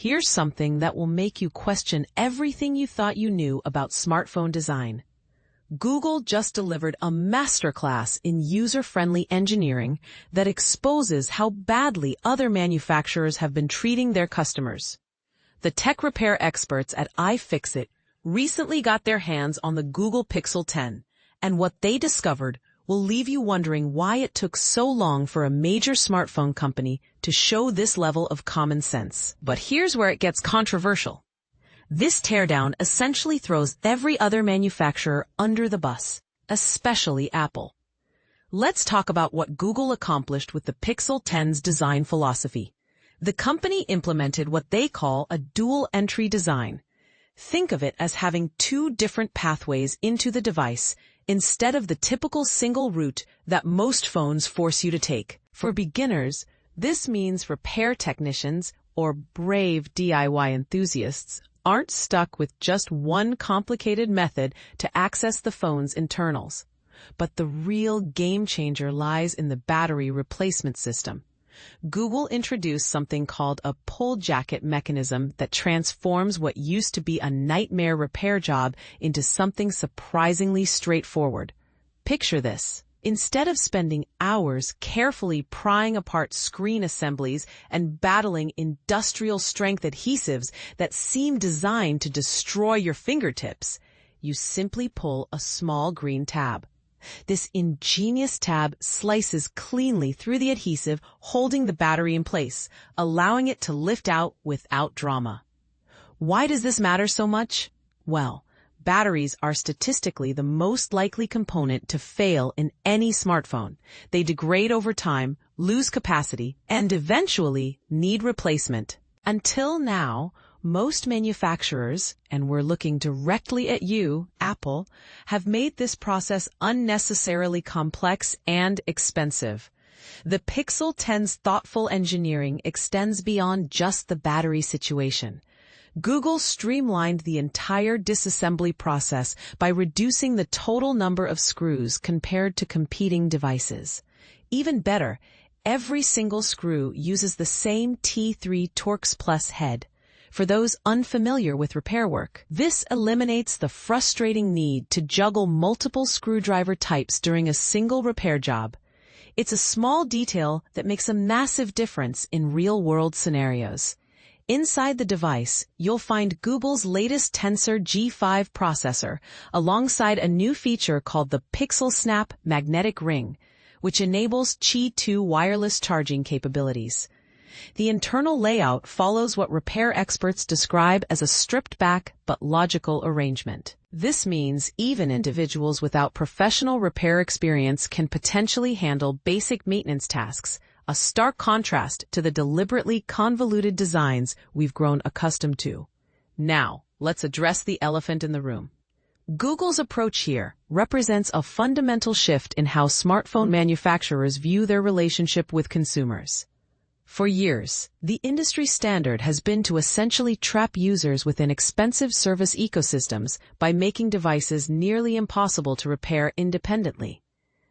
Here's something that will make you question everything you thought you knew about smartphone design. Google just delivered a masterclass in user-friendly engineering that exposes how badly other manufacturers have been treating their customers. The tech repair experts at iFixit recently got their hands on the Google Pixel 10, and what they discovered will leave you wondering why it took so long for a major smartphone company to show this level of common sense. But here's where it gets controversial. This teardown essentially throws every other manufacturer under the bus, especially Apple. Let's talk about what Google accomplished with the Pixel 10's design philosophy. The company implemented what they call a dual-entry design. Think of it as having two different pathways into the device instead of the typical single route that most phones force you to take. For beginners, this means repair technicians or brave DIY enthusiasts aren't stuck with just one complicated method to access the phone's internals. But the real game changer lies in the battery replacement system. Google introduced something called a pull jacket mechanism that transforms what used to be a nightmare repair job into something surprisingly straightforward. Picture this. Instead of spending hours carefully prying apart screen assemblies and battling industrial-strength adhesives that seem designed to destroy your fingertips, you simply pull a small green tab. This ingenious tab slices cleanly through the adhesive, holding the battery in place, allowing it to lift out without drama. Why does this matter so much? Well, batteries are statistically the most likely component to fail in any smartphone. They degrade over time, lose capacity, and eventually need replacement. Until now, most manufacturers, and we're looking directly at you, Apple, have made this process unnecessarily complex and expensive. The Pixel 10's thoughtful engineering extends beyond just the battery situation. Google streamlined the entire disassembly process by reducing the total number of screws compared to competing devices. Even better, every single screw uses the same T3 Torx Plus head. For those unfamiliar with repair work, this eliminates the frustrating need to juggle multiple screwdriver types during a single repair job. It's a small detail that makes a massive difference in real-world scenarios. Inside the device, you'll find Google's latest Tensor G5 processor, alongside a new feature called the Pixel Snap Magnetic Ring, which enables Qi 2 wireless charging capabilities. The internal layout follows what repair experts describe as a stripped-back but logical arrangement. This means even individuals without professional repair experience can potentially handle basic maintenance tasks, a stark contrast to the deliberately convoluted designs we've grown accustomed to. Now, let's address the elephant in the room. Google's approach here represents a fundamental shift in how smartphone manufacturers view their relationship with consumers. For years, the industry standard has been to essentially trap users within expensive service ecosystems by making devices nearly impossible to repair independently.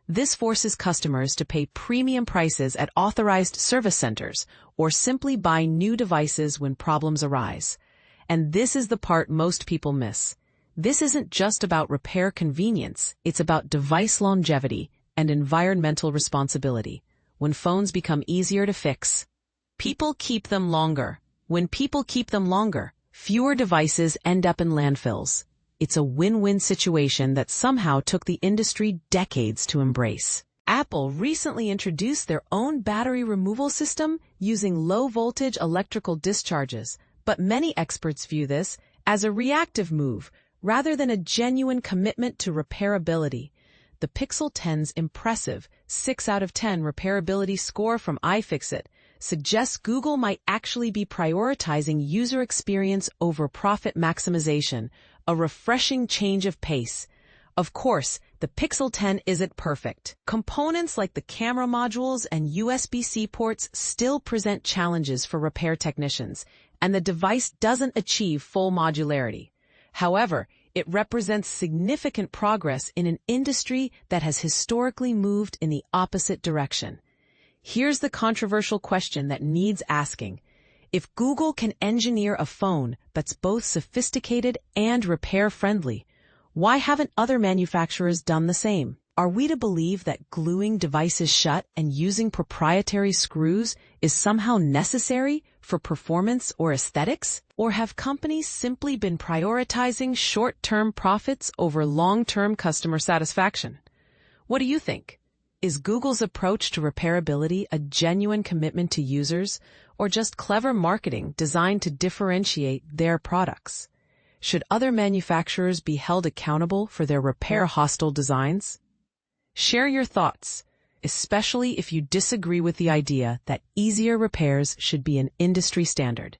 This forces customers to pay premium prices at authorized service centers or simply buy new devices when problems arise. And this is the part most people miss. This isn't just about repair convenience, it's about device longevity and environmental responsibility. When phones become easier to fix, people keep them longer. When people keep them longer, fewer devices end up in landfills. It's a win-win situation that somehow took the industry decades to embrace. Apple recently introduced their own battery removal system using low-voltage electrical discharges, but many experts view this as a reactive move rather than a genuine commitment to repairability. The Pixel 10's impressive 6 out of 10 repairability score from iFixit suggests Google might actually be prioritizing user experience over profit maximization, a refreshing change of pace. Of course, the Pixel 10 isn't perfect. Components like the camera modules and USB-C ports still present challenges for repair technicians, and the device doesn't achieve full modularity. However, it represents significant progress in an industry that has historically moved in the opposite direction. Here's the controversial question that needs asking. If Google can engineer a phone that's both sophisticated and repair-friendly, why haven't other manufacturers done the same? Are we to believe that gluing devices shut and using proprietary screws is somehow necessary for performance or aesthetics? Or have companies simply been prioritizing short-term profits over long-term customer satisfaction? What do you think? Is Google's approach to repairability a genuine commitment to users, or just clever marketing designed to differentiate their products? Should other manufacturers be held accountable for their repair-hostile designs? Share your thoughts, especially if you disagree with the idea that easier repairs should be an industry standard.